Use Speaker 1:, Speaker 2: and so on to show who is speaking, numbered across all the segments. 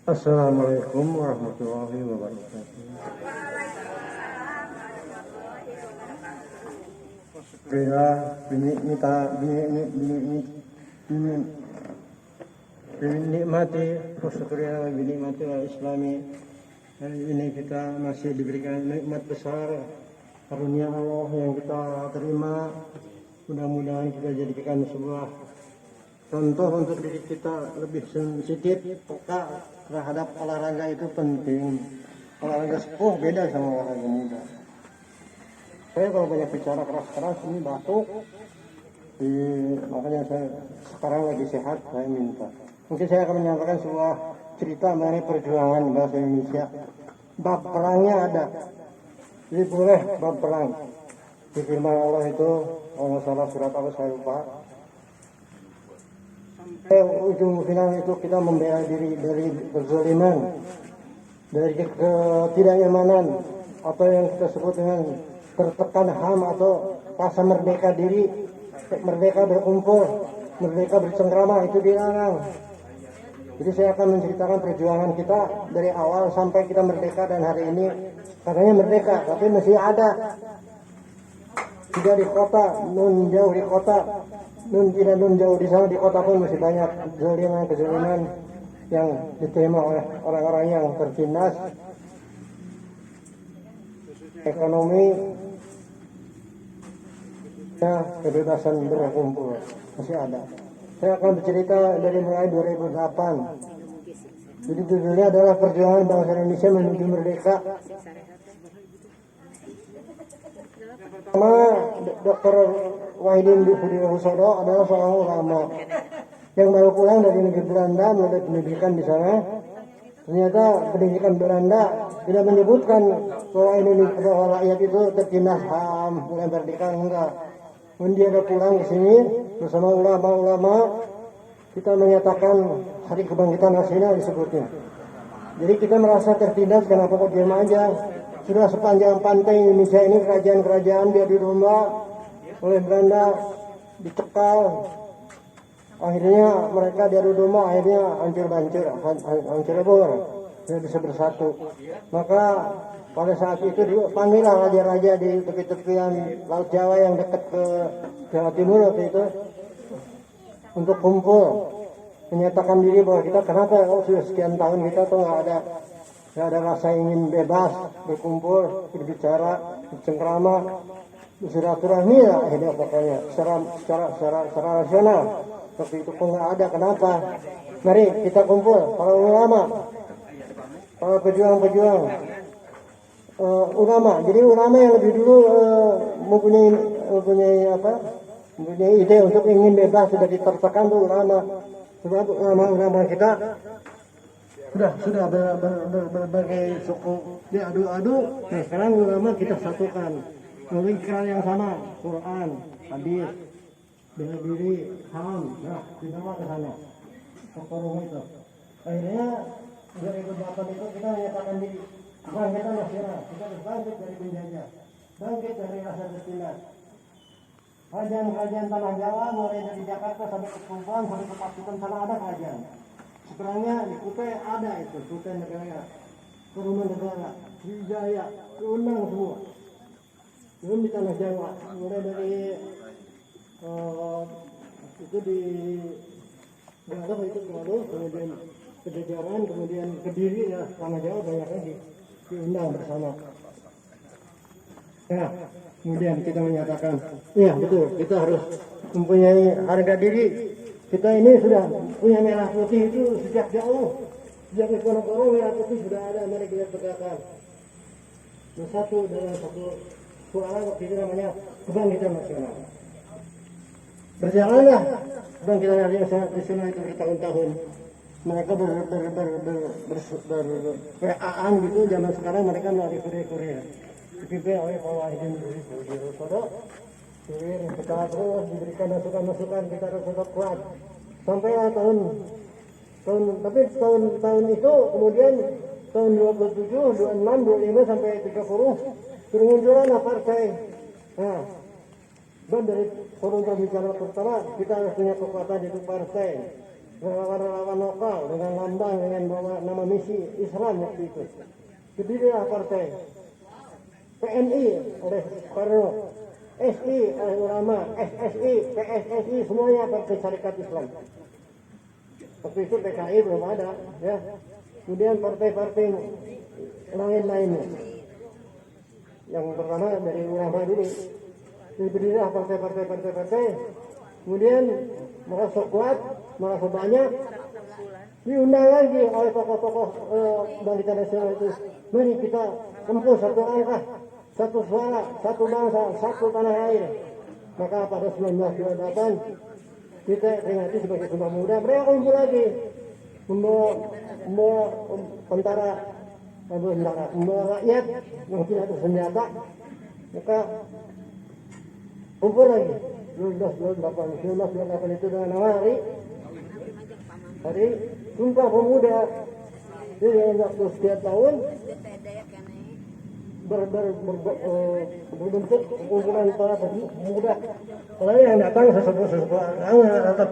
Speaker 1: Assalamualaikum warahmatullahi wabarakatuh. Alhamdulillah, binikmati syukurnya binikmati al-islami. Hari ini kita masih diberikan nikmat besar karunia Allah yang kita terima. Mudah-mudahan kita jadikan sebuah contoh untuk diri kita lebih sensitif, peka terhadap olahraga. Itu penting. Olahraga sepuh beda sama olahraga muda. Saya kalau banyak bicara keras-keras ini batuk, makanya saya sekarang lagi sehat, saya minta. Mungkin saya akan menyampaikan sebuah cerita mengenai perjuangan bahasa Indonesia. Bab perangnya ada, jadi boleh bab perang. Di firman Allah itu, kalau salah surat apa saya lupa. Sampai ujung final itu kita membela diri dari kezaliman, dari ketidaknyamanan, atau yang kita sebut dengan tertekan HAM atau rasa merdeka diri, merdeka berkumpul, merdeka bercengkrama, itu dilarang. Jadi saya akan menceritakan perjuangan kita dari awal sampai kita merdeka, dan hari ini katanya merdeka, tapi masih ada. Tidak di kota, nun jauh di kota, nun tidak nun jauh di sana, di kota pun masih banyak kezaliman yang diterima oleh orang-orang yang tertindas. Ekonomi, kebebasan berkumpul masih ada. Saya akan bercerita dari mulai 2008. Jadi judulnya adalah perjuangan bangsa Indonesia menuju merdeka. Pertama, Dr. Wahidin Budiwahusodo adalah seorang ulama yang baru pulang dari negeri Belanda melalui pendidikan di sana. Ternyata pendidikan Belanda tidak menyebutkan bahwa Indonesia, bahwa rakyat itu tertindas HAM, merdeka, enggak. Kemudian dia ada pulang ke sini bersama ulama-ulama, kita menyatakan Hari Kebangkitan Nasional disebutnya. Jadi kita merasa tertindas, kenapa kok diam aja? Sudah sepanjang pantai Indonesia ini kerajaan-kerajaan diadu domba oleh Belanda, dicekal. Akhirnya mereka diadu domba, akhirnya hancur lebur, tidak bisa bersatu. Maka pada saat itu dipanggillah raja-raja di tepi-tepian Laut Jawa yang dekat ke Jawa Timur waktu itu untuk kumpul, menyatakan diri bahwa kita kenapa sudah sekian tahun kita tuh nggak ada rasa ingin bebas berkumpul, berbicara, bercengkrama, bersilaturahmi ya, akhirnya pokoknya secara rasional. Waktu itu kok nggak ada, kenapa? Mari kita kumpul, para ulama, para pejuang-pejuang, ulama. Jadi ulama yang lebih dulu mempunyai ide untuk ingin bebas, sudah ditertekan tuh ulama. Sebab ulama kita sudah berbagai suku diadu-adu. Nah sekarang ulama kita satukan melalui ikrar yang sama, Quran, hadis, bela diri, HAM. Nah dibawa ke sana forum itu. Akhirnya 2008 itu kita menyatakan diri bangkitan nasional. Kita bangkit dari penjajah, bangkit dari rasa tertindas. Kerajaan tanah Jawa mulai dari Jakarta sampai ke Kupang sampai ke Pacitan sana ada kerajaan. Sebenarnya di Kutai ada itu, Kutai negara, Perumahan negara, Sriwijaya, diundang semua. Belum di tanah Jawa, mulai dari itu di Garut itu kemudian Pajajaran, kemudian Kediri, ya tanah Jawa banyak lagi diundang bersama. Nah, kemudian kita menyatakan, ya betul, kita harus mempunyai harga diri. Kita ini sudah punya merah putih itu sejak jauh, sejak Diponegoro merah putih sudah ada, mari kita tegakkan. Nah, dalam satu suara waktu itu namanya Kebangkitan Nasional. Berjalanlah Kebangkitan Nasional itu bertahun-tahun. Mereka ber-PA-an gitu, zaman sekarang mereka melalui kurir-kurir. Dipimpin oleh Pak Wahidin Budiwahusodo. Kita terus diberikan masukan-masukan, kita harus tetap kuat. Sampai tahun itu kemudian tahun 27, 26, 25 sampai 30 bermunculan partai. Nah, dan dari forum pembicaraan pertama kita harus punya kekuatan itu partai. Relawan-relawan lokal dengan lambang, dengan bawa nama nama misi Islam waktu itu. Berdirilah partai PNI oleh Soekarno, SI oleh ulama, SSI, PSSI, semuanya partai syarikat Islam. Waktu itu PKI belum ada, ya. Kemudian partai-partai lain-lainnya. Yang pertama dari ulama dulu. Berdirilah partai. Kemudian merasa kuat, merasa banyak, diundang lagi oleh tokoh-tokoh Bangsa Nasional itu. Mari kita tempuh satu langkah, satu suara, satu bangsa, satu tanah air. Maka pada 1928 kita peringati sebagai Sumpah Pemuda. Mereka kumpul lagi membawa membawa rakyat yang tidak bersenjata. Maka kumpul lagi 1928 itu dengan nama hari Sumpah Pemuda. Jadi dalam waktu setiap tahun berbentuk kumpulan para pemuda. Kalau yang datang sesepuh tetap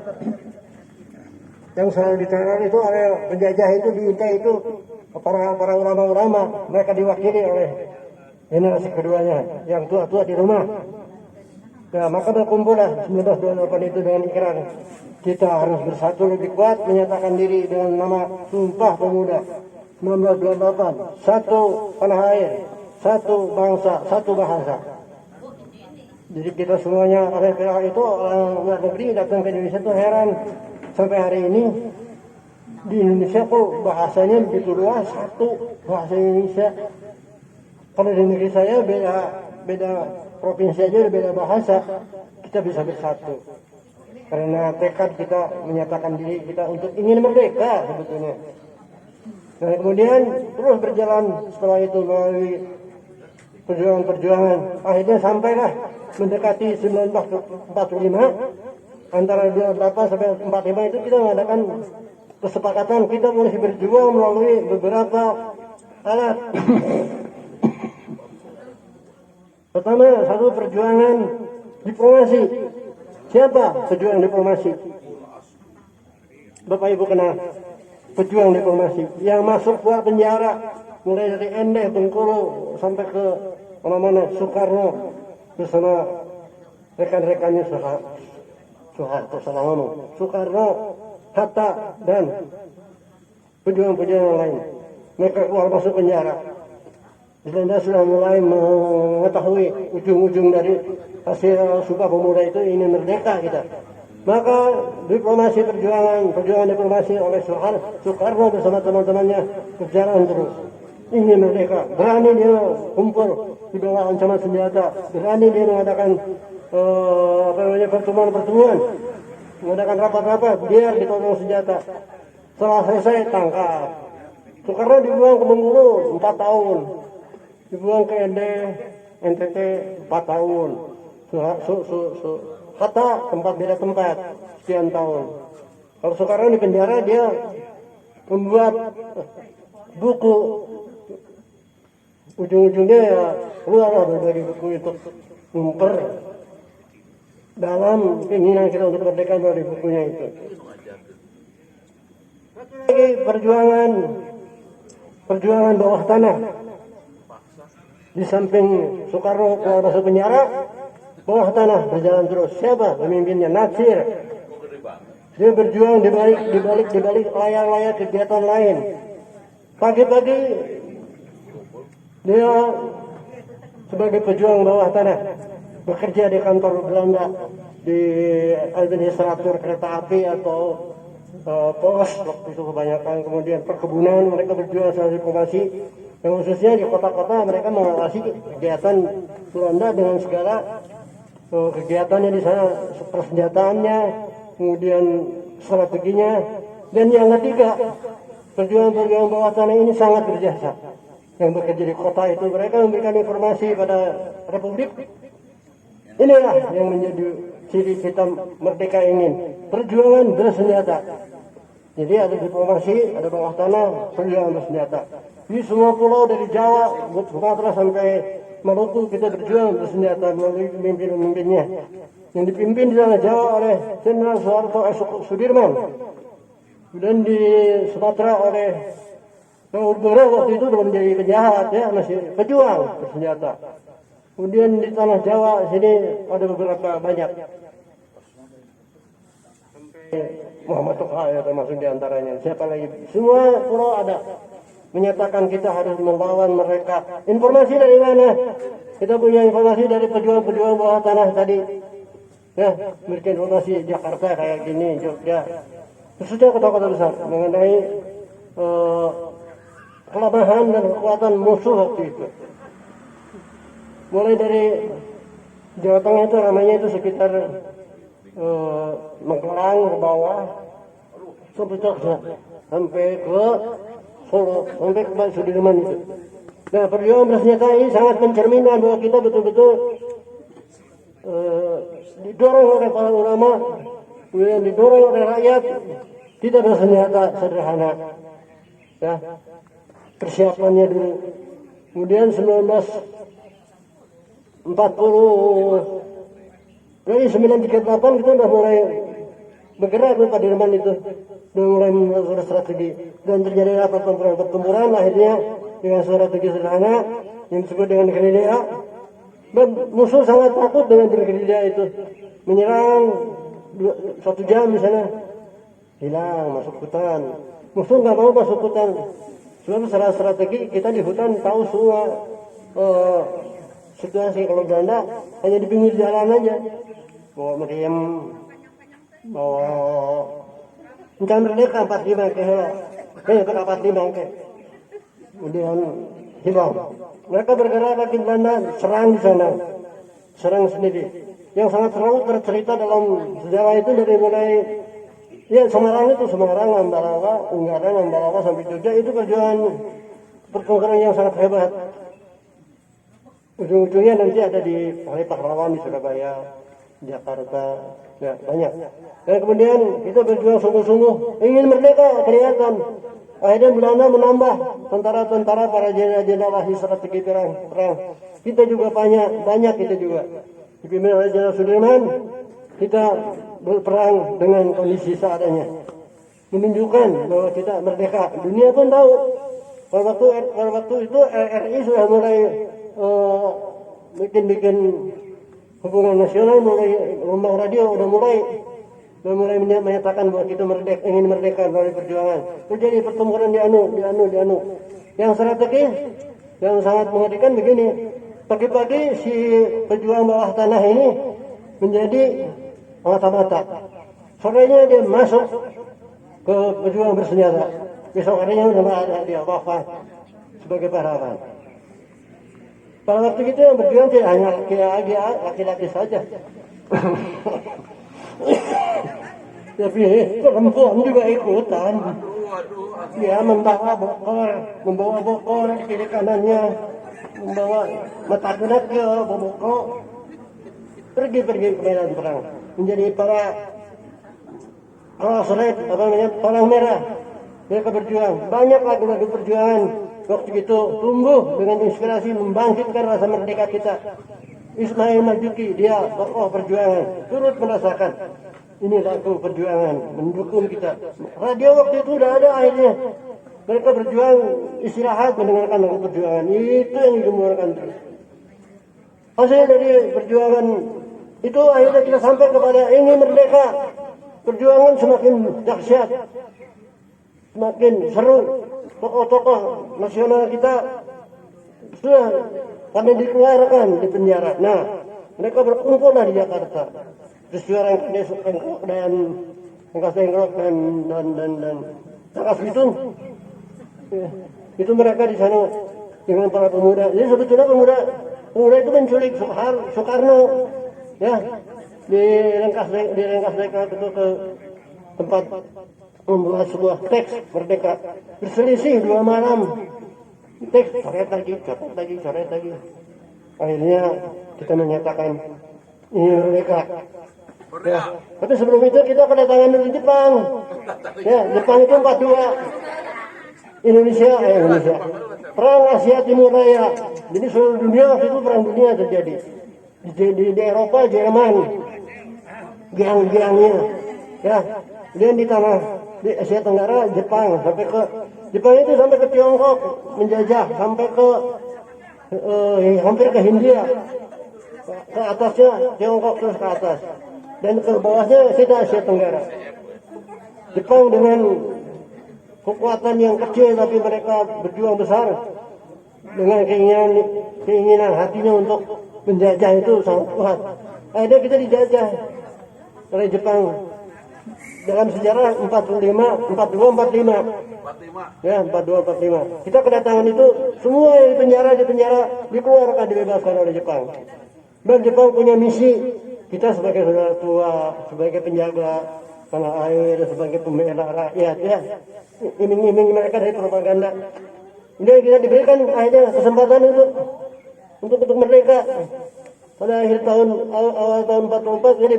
Speaker 1: yang selalu diteror itu oleh penjajah itu diintai itu para ulama-ulama. Mereka diwakili oleh generasi keduanya yang tua-tua di rumah. Nah, maka berkumpullah 1928 itu dengan ikrar kita harus bersatu lebih kuat, menyatakan diri dengan nama Sumpah Pemuda 1928, satu tanah air, satu bangsa, satu bahasa. Jadi kita semuanya oleh itu orang luar negeri datang ke Indonesia tuh heran sampai hari ini di Indonesia kok bahasanya begitu luas, satu bahasa Indonesia. Kalau di negeri saya beda provinsi aja beda bahasa, kita bisa bersatu. Karena tekad kita menyatakan diri kita untuk ingin merdeka sebetulnya. Dan kemudian terus berjalan setelah itu melalui perjuangan. Akhirnya sampailah mendekati 1945, antara 28 sampai 45 itu kita mengadakan kesepakatan kita mulai berjuang melalui beberapa alat. Pertama, satu perjuangan diplomasi. Siapa pejuang diplomasi? Bapak Ibu kenal pejuang diplomasi yang masuk keluar penjara mulai dari Endeh, Bengkulu sampai ke mana-mana, Soekarno bersama rekan-rekannya Soeharto salah ngomong, Soekarno, Hatta dan pejuang-pejuang lain. Mereka keluar masuk penjara. Belanda sudah mulai mengetahui ujung-ujung dari hasil Sumpah Pemuda itu ini merdeka kita. Maka perjuangan diplomasi oleh Soekarno bersama teman-temannya berjalan terus. Ini merdeka, berani dia kumpul di bawah ancaman senjata, berani dia mengadakan pertemuan, mengadakan rapat-rapat biar ditolong senjata. Setelah selesai tangkap. Soekarno dibuang ke Bengkulu 4 tahun. Dibuang ke NTT 4 tahun. Hatta beda tempat sekian tahun. Kalau Soekarno di penjara dia membuat buku, ujung-ujungnya ya keluar dari buku itu memper dalam keinginan kita untuk merdeka dari bukunya itu. Lagi perjuangan bawah tanah. Di samping Soekarno keluar masuk penjara, bawah tanah berjalan terus. Siapa pemimpinnya? Natsir. Dia berjuang di balik layar-layar kegiatan lain. Pagi-pagi dia sebagai pejuang bawah tanah bekerja di kantor Belanda di administrator kereta api atau pos waktu itu kebanyakan. Kemudian perkebunan mereka berjuang sebagai diplomasi. Yang khususnya di kota-kota mereka mengawasi kegiatan Belanda dengan segala kegiatannya di sana, persenjataannya, kemudian strateginya. Dan yang ketiga, perjuangan bawah tanah ini sangat berjasa. Yang bekerja di kota itu mereka memberikan informasi pada Republik. Inilah yang menjadi ciri kita merdeka ingin, perjuangan bersenjata. Jadi ada diplomasi, ada bawah tanah, perjuangan bersenjata. Di semua pulau dari Jawa, Sumatera sampai Maluku kita berjuang bersenjata melalui pemimpin-pemimpinnya. Yang dipimpin di sana Jawa oleh Jenderal Soeharto Sudirman. Dan di Sumatera oleh Beberapa waktu itu belum menjadi penjahat ya, masih pejuang bersenjata. Kemudian di tanah Jawa sini ada beberapa banyak. Muhammad Toha ya termasuk diantaranya. Siapa lagi? Semua pulau ada. Menyatakan kita harus melawan mereka. Informasi dari mana? Kita punya informasi dari pejuang-pejuang bawah tanah tadi. Ya, memberikan informasi Jakarta kayak gini, Jogja. Khususnya kota-kota besar mengenai kelemahan dan kekuatan musuh waktu itu. Mulai dari Jawa Tengah itu namanya itu sekitar Magelang ke bawah sampai ke Solo, sampai ke Sudirman itu. Nah, perjuangan bersenjata ini sangat mencerminkan bahwa kita betul-betul didorong oleh para ulama, kemudian didorong oleh rakyat, tidak bersenjata sederhana. Ya, persiapannya dulu. Kemudian 1940 dari 938 kita udah mulai bergerak Pak Dirman itu, udah mulai mengatur strategi dan terjadilah pertempuran akhirnya dengan strategi sederhana yang disebut dengan gerilya. Dan musuh sangat takut dengan gerilya itu, menyerang 1 jam misalnya hilang masuk hutan. Musuh nggak mau masuk hutan, sebab secara strategi kita di hutan tahu semua situasi. Kalau Belanda hanya di pinggir jalan aja, bawa meriam, bawa mencari merdeka 45 ke berapa 45 ke, kemudian hilang. Mereka bergerak lagi Belanda, serang di sana, serang sendiri. Yang sangat selalu tercerita dalam sejarah itu dari mulai ya Semarang itu, Semarang, Ambarawa, Ungaran, Ambarawa sampai Jogja itu perjuangan pertempuran yang sangat hebat. Ujung-ujungnya nanti ada di Pahlawan di Surabaya, Jakarta, ya banyak. Dan kemudian kita berjuang sungguh-sungguh ingin merdeka kelihatan. Akhirnya Belanda menambah tentara-tentara para jenderal ahli strategi perang. Kita juga banyak kita juga dipimpin oleh Jenderal Sudirman. Kita berperang dengan kondisi seadanya, menunjukkan bahwa kita merdeka. Dunia pun tahu. Pada waktu itu RRI sudah mulai bikin hubungan nasional, mulai gelombang radio udah mulai menyatakan bahwa kita ingin merdeka melalui perjuangan. Terjadi pertempuran di anu. Yang strategis, yang sangat mengerikan begini. Pagi-pagi si pejuang bawah tanah ini menjadi mata-mata. Sorenya dia masuk ke pejuang bersenjata. Besok harinya sudah ada dia wafat sebagai pahlawan. Pada waktu itu yang berjuang tidak hanya laki-laki saja. Tapi perempuan juga ikutan. Dia membawa bokor kiri kanannya, membawa mata kuda ke bokor, pergi ke medan perang, menjadi para seret, palang merah. Mereka berjuang. Banyak lagu-lagu perjuangan waktu itu tumbuh dengan inspirasi membangkitkan rasa merdeka kita. Ismail Marzuki, dia tokoh perjuangan, turut merasakan ini lagu perjuangan, mendukung kita. Radio waktu itu sudah ada akhirnya. Mereka berjuang istirahat mendengarkan lagu perjuangan. Itu yang digemuarkan terus. Hasil dari perjuangan itu akhirnya kita sampai kepada ingin merdeka. Perjuangan semakin dahsyat, semakin seru. Tokoh-tokoh nasional kita sudah pada dikeluarkan di penjara. Nah, mereka berkumpul di Jakarta. Peristiwa Rengkok dan Rengkok dan Takas Bitung. Itu mereka di sana dengan para pemuda. Jadi sebetulnya pemuda itu menculik Soekarno, ya, di Rengkas itu ke tempat membuat sebuah teks merdeka. Berselisih 2 malam. Teks coret lagi. Akhirnya kita menyatakan ini merdeka. Ya. Tapi sebelum itu kita kedatangan dari Jepang. Ya, Jepang itu 42. Indonesia. Perang Asia Timur Raya. Jadi seluruh dunia waktu itu perang dunia terjadi. Di Eropa, Jerman, gang-gangnya. Ya, Kemudian di tanah di Asia Tenggara, Jepang itu sampai ke Tiongkok menjajah, sampai ke hampir ke Hindia, ke atasnya Tiongkok terus ke atas, dan ke bawahnya kita Asia Tenggara. Jepang dengan kekuatan yang kecil tapi mereka berjuang besar dengan keinginan hatinya untuk menjajah itu sangat kuat. Akhirnya kita dijajah oleh Jepang dalam sejarah 42-45. Ya, 42-45. Kita kedatangan itu semua yang di penjara dikeluarkan, dibebaskan oleh Jepang. Dan Jepang punya misi, kita sebagai saudara tua, sebagai penjaga tanah air, sebagai pembela rakyat, ya, iming-iming mereka dari propaganda. Jadi kita diberikan akhirnya kesempatan untuk merdeka. Pada akhir awal tahun 44 jadi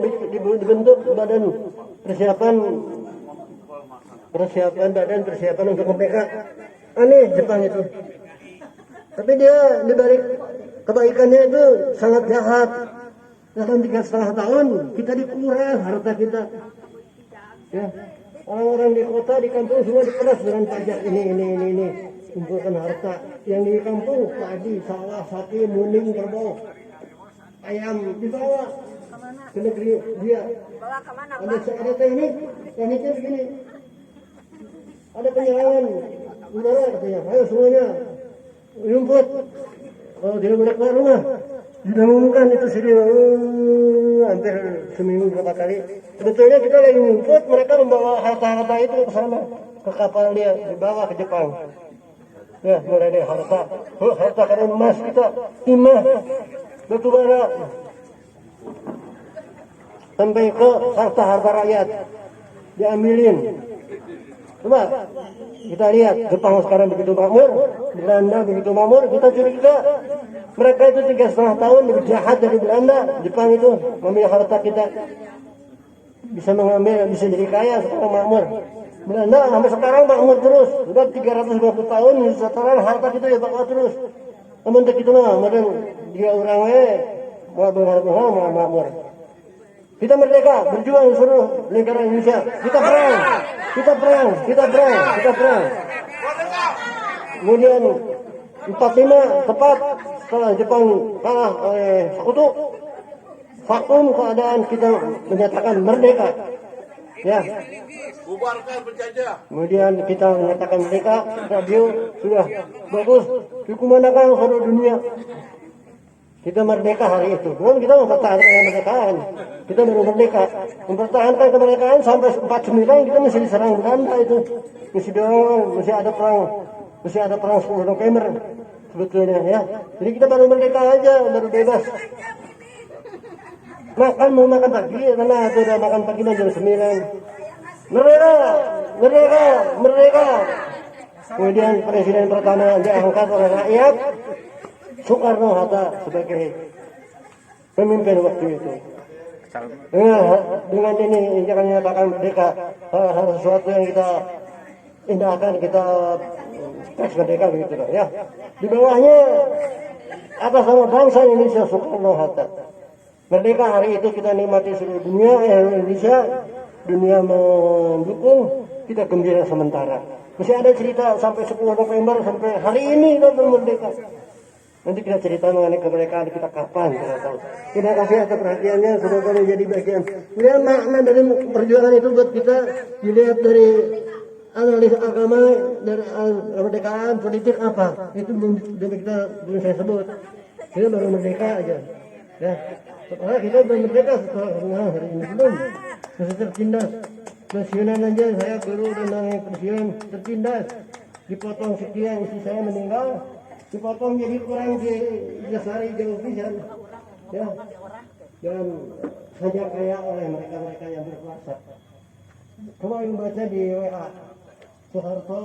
Speaker 1: dibentuk badan persiapan untuk merdeka. Aneh Jepang itu. Tapi dia dibalik kebaikannya itu sangat jahat. Dalam 3,5 tahun kita dikuras harta kita. Ya. Orang-orang di kota, di kampung semua diperas dengan pajak ini. Kumpulkan harta. Yang di kampung padi, sawah, sapi, muning, kerbau, ayam dibawa ke negeri dia. Ada tekniknya begini. Ada penyerangan udara katanya. Ayo semuanya rumput. Kalau tidak boleh keluar rumah, didengungkan itu hampir seminggu berapa kali. Sebetulnya kita lagi ngumpet, mereka membawa harta-harta itu ke sana, ke kapal dia, dibawa ke Jepang. Ya, mulai dari harta karena emas kita, timah, batu bara, sampai ke harta rakyat diambilin. Coba kita lihat Jepang sekarang begitu makmur, Belanda begitu makmur, kita curiga mereka itu 3,5 tahun lebih jahat dari Belanda. Jepang itu mengambil harta kita, bisa mengambil, bisa jadi kaya, sekarang makmur. Belanda sampai sekarang makmur terus, sudah 350 tahun sekarang harta kita ya bakal terus. Namun kita kemudian dia orangnya mau berharap mau makmur. Kita merdeka, berjuang seluruh negara Indonesia. Kita perang. Kemudian 45 tepat setelah Jepang kalah oleh Sekutu, vakum keadaan, kita menyatakan merdeka. Ya.
Speaker 2: Bubarkan penjajah.
Speaker 1: Kemudian kita menyatakan merdeka, radio sudah bagus dikumandangkan seluruh dunia. Kita merdeka hari itu. Memang kita mempertahankan kemerdekaan. Kita baru merdeka. Mempertahankan kemerdekaan sampai 49 kita masih diserang Belanda itu. Masih ada perang 10 November sebetulnya ya. Jadi kita baru merdeka aja, baru bebas. Mau makan pagi, karena sudah makan pagi jam 9. Merdeka. Kemudian presiden pertama diangkat oleh rakyat, Soekarno-Hatta sebagai pemimpin waktu itu. Dengan ini jangan nyatakan merdeka, hal sesuatu yang kita indahkan, kita tes merdeka begitu ya. Di bawahnya atas nama bangsa Indonesia Soekarno-Hatta. Merdeka hari itu kita nikmati seluruh dunia, Indonesia, dunia mendukung, kita gembira sementara. Masih ada cerita sampai 10 November sampai hari ini kita belum merdeka. Nanti kita cerita mengenai kemerdekaan kita kapan, kita tahu. Terima kasih atas perhatiannya, semoga menjadi bagian. Kemudian makna dari perjuangan itu buat kita dilihat dari analis agama, dari kemerdekaan politik apa. Itu belum saya sebut. Kita baru merdeka aja. Ya, setelah kita belum merdeka setelah hari ini belum. Masih tertindas. Pensiunan aja saya guru dan naik pensiun tertindas. Dipotong sekian, istri saya meninggal. Dipotong jadi kurang dijasari jauh pisan, ya, dan saja kaya oleh mereka yang berkuasa. Coba yang baca di WA Soeharto